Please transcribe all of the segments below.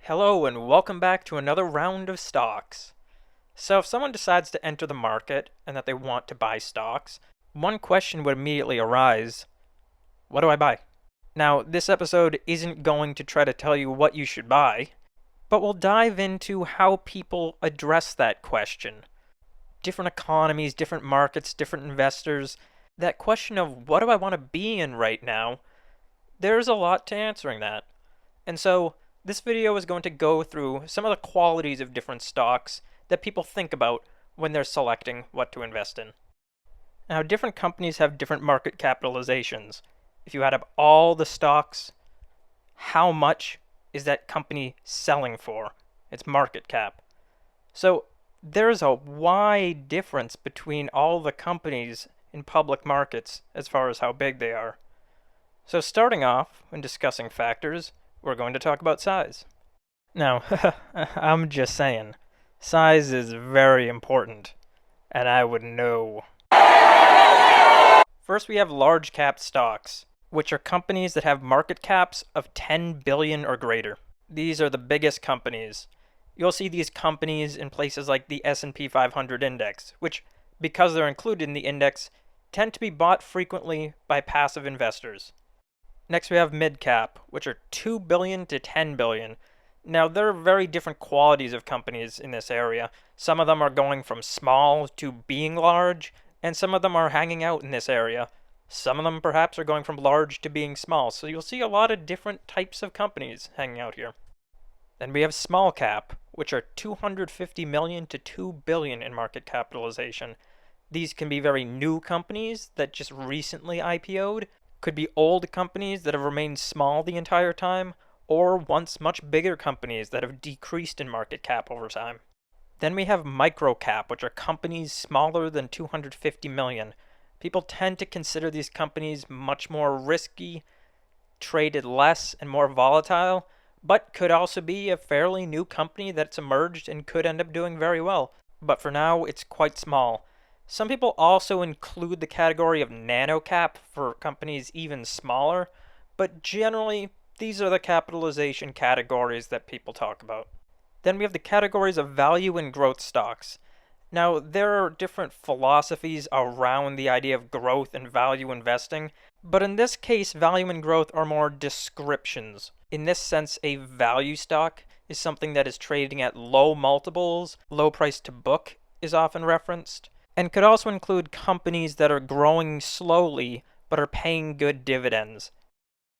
Hello and welcome back to another round of stocks. So if someone decides to enter the market and that they want to buy stocks, one question would immediately arise: what do I buy? Now, this episode isn't going to try to tell you what you should buy, but we'll dive into how people address that question. Different economies, different markets, different investors. That question of what do I want to be in right now, there's a lot to answering that. And so this video is going to go through some of the qualities of different stocks that people think about when they're selecting what to invest in. Now, different companies have different market capitalizations. If you add up all the stocks, how much is that company selling for? Its market cap. So there's a wide difference between all the companies in public markets as far as how big they are. So starting off, when discussing factors, we're going to talk about size. Now, I'm just saying, size is very important, and I would know. First, we have large cap stocks, which are companies that have market caps of 10 billion or greater. These are the biggest companies. You'll see these companies in places like the S&P 500 index, which, because they're included in the index, tend to be bought frequently by passive investors. Next, we have mid-cap, which are 2 billion to 10 billion. Now, there are very different qualities of companies in this area. Some of them are going from small to being large, and some of them are hanging out in this area. Some of them perhaps are going from large to being small. So you'll see a lot of different types of companies hanging out here. Then we have small cap, which are 250 million to 2 billion in market capitalization. These can be very new companies that just recently IPO'd, could be old companies that have remained small the entire time, or once much bigger companies that have decreased in market cap over time. Then we have micro cap, which are companies smaller than 250 million. People tend to consider these companies much more risky, traded less, and more volatile, but could also be a fairly new company that's emerged and could end up doing very well. But for now, it's quite small. Some people also include the category of nano cap for companies even smaller, but generally, these are the capitalization categories that people talk about. Then we have the categories of value and growth stocks. Now, there are different philosophies around the idea of growth and value investing, but in this case, value and growth are more descriptions. In this sense, a value stock is something that is trading at low multiples, low price to book is often referenced, and could also include companies that are growing slowly but are paying good dividends.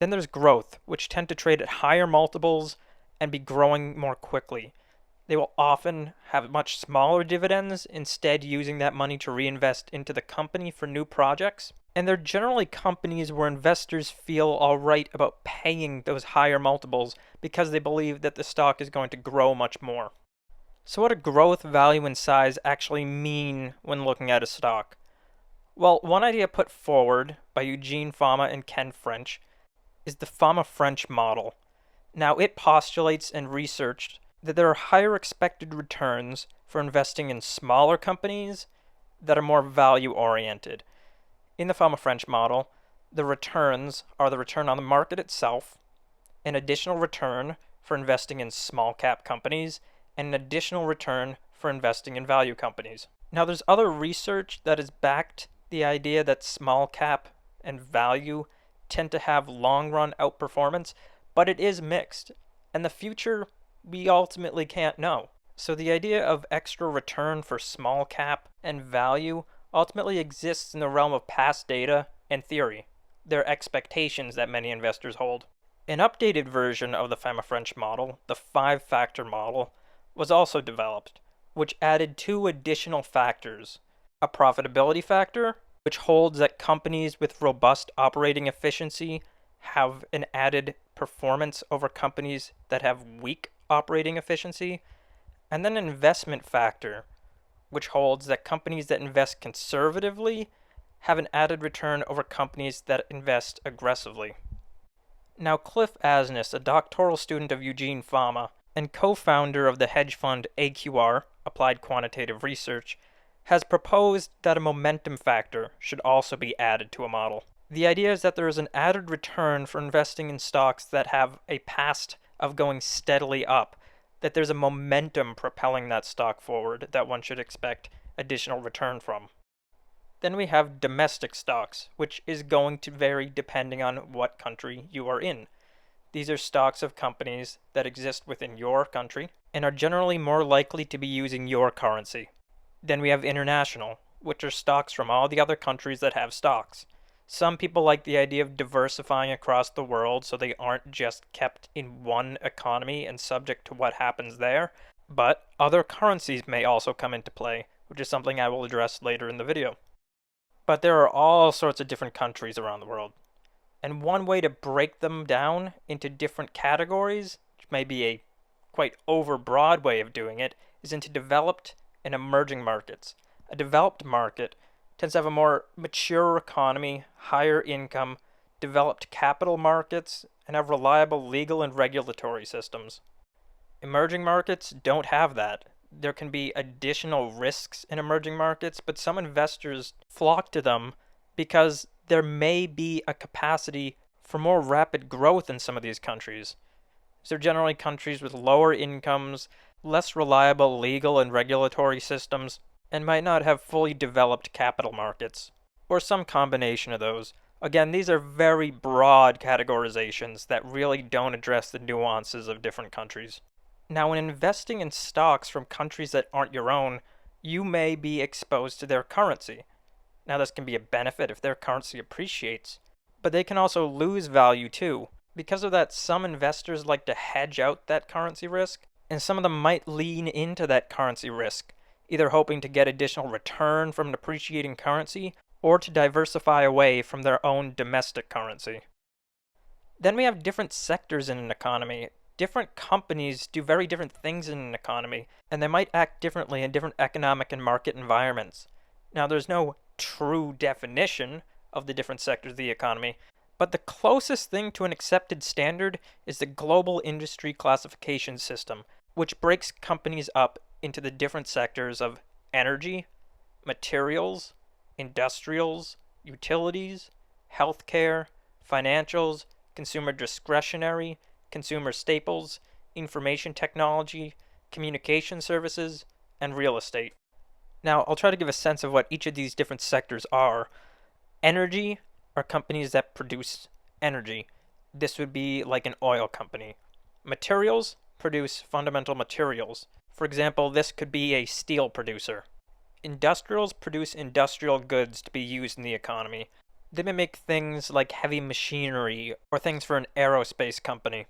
Then there's growth, which tend to trade at higher multiples and be growing more quickly. They will often have much smaller dividends, instead using that money to reinvest into the company for new projects. And they're generally companies where investors feel alright about paying those higher multiples because they believe that the stock is going to grow much more. So what do growth, value, and size actually mean when looking at a stock? Well, one idea put forward by Eugene Fama and Ken French is the Fama French model. Now, it postulates and researched that there are higher expected returns for investing in smaller companies that are more value-oriented. In the Fama French model, the returns are the return on the market itself, an additional return for investing in small cap companies, and an additional return for investing in value companies. Now, there's other research that has backed the idea that small cap and value tend to have long-run outperformance, but it is mixed, and the future we ultimately can't know. So the idea of extra return for small cap and value ultimately exists in the realm of past data and theory. They're expectations that many investors hold. An updated version of the Fama French model, the 5-factor model, was also developed, which added 2 additional factors: a profitability factor, which holds that companies with robust operating efficiency have an added performance over companies that have weak operating efficiency, and then an investment factor, which holds that companies that invest conservatively have an added return over companies that invest aggressively. Now, Cliff Asness, a doctoral student of Eugene Fama and co-founder of the hedge fund AQR, Applied Quantitative Research, has proposed that a momentum factor should also be added to a model. The idea is that there is an added return for investing in stocks that have a past of going steadily up, that there's a momentum propelling that stock forward that one should expect additional return from. Then we have domestic stocks, which is going to vary depending on what country you are in. These are stocks of companies that exist within your country and are generally more likely to be using your currency. Then we have international, which are stocks from all the other countries that have stocks. Some people like the idea of diversifying across the world so they aren't just kept in one economy and subject to what happens there, but other currencies may also come into play, which is something I will address later in the video. But there are all sorts of different countries around the world. And one way to break them down into different categories, which may be a quite overbroad way of doing it, is into developed and emerging markets. A developed market tends to have a more mature economy, higher income, developed capital markets, and have reliable legal and regulatory systems. Emerging markets don't have that. There can be additional risks in emerging markets, but some investors flock to them because there may be a capacity for more rapid growth in some of these countries. So they're generally countries with lower incomes, less reliable legal and regulatory systems, and might not have fully developed capital markets, or some combination of those. Again, these are very broad categorizations that really don't address the nuances of different countries. Now, when investing in stocks from countries that aren't your own, you may be exposed to their currency. Now, this can be a benefit if their currency appreciates, but they can also lose value too. Because of that, some investors like to hedge out that currency risk, and some of them might lean into that currency risk, either hoping to get additional return from an appreciating currency or to diversify away from their own domestic currency. Then we have different sectors in an economy. Different companies do very different things in an economy, and they might act differently in different economic and market environments. Now, there's no true definition of the different sectors of the economy, but the closest thing to an accepted standard is the Global Industry Classification System, which breaks companies up into the different sectors of energy, materials, industrials, utilities, healthcare, financials, consumer discretionary, consumer staples, information technology, communication services, and real estate. Now, I'll try to give a sense of what each of these different sectors are. Energy are companies that produce energy. This would be like an oil company. Materials produce fundamental materials. For example, this could be a steel producer. Industrials produce industrial goods to be used in the economy. They may make things like heavy machinery or things for an aerospace company.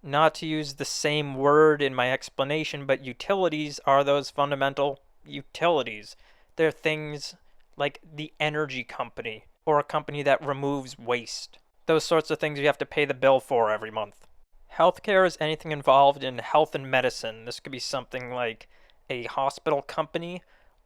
Not to use the same word in my explanation, but utilities are those fundamental utilities. They're things like the energy company or a company that removes waste. Those sorts of things you have to pay the bill for every month. Healthcare is anything involved in health and medicine. This could be something like a hospital company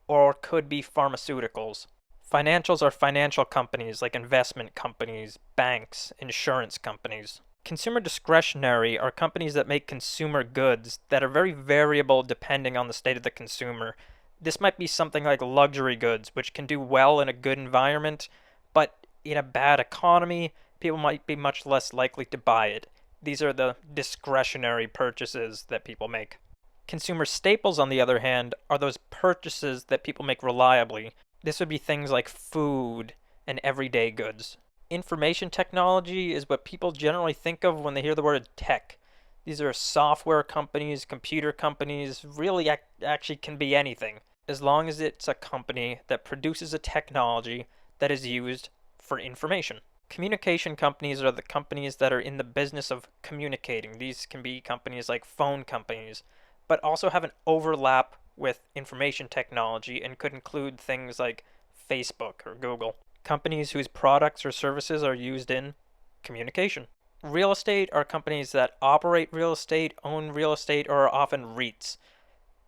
or could be pharmaceuticals. Financials are financial companies like investment companies, banks, insurance companies. Consumer discretionary are companies that make consumer goods that are very variable depending on the state of the consumer. This might be something like luxury goods, which can do well in a good environment, but in a bad economy, people might be much less likely to buy it. These are the discretionary purchases that people make. Consumer staples, on the other hand, are those purchases that people make reliably. This would be things like food and everyday goods. Information technology is what people generally think of when they hear the word tech. These are software companies, computer companies, really actually can be anything, as long as it's a company that produces a technology that is used for information. Communication companies are the companies that are in the business of communicating. These can be companies like phone companies, but also have an overlap with information technology and could include things like Facebook or Google. Companies whose products or services are used in communication. Real estate are companies that operate real estate, own real estate, or are often REITs.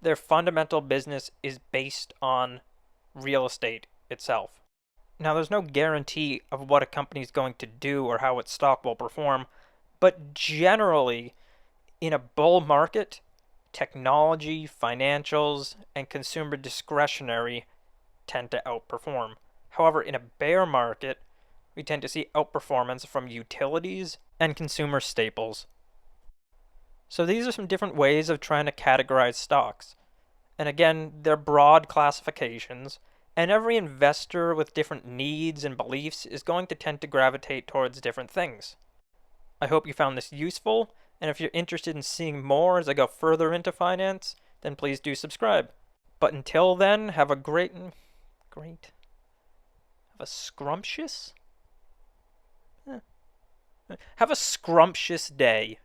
Their fundamental business is based on real estate itself. Now, there's no guarantee of what a company is going to do or how its stock will perform, but generally, in a bull market, technology, financials, and consumer discretionary tend to outperform. However, in a bear market, we tend to see outperformance from utilities and consumer staples. So these are some different ways of trying to categorize stocks. And again, they're broad classifications, and every investor with different needs and beliefs is going to tend to gravitate towards different things. I hope you found this useful, and if you're interested in seeing more as I go further into finance, then please do subscribe. But until then, have a scrumptious? Have a scrumptious day.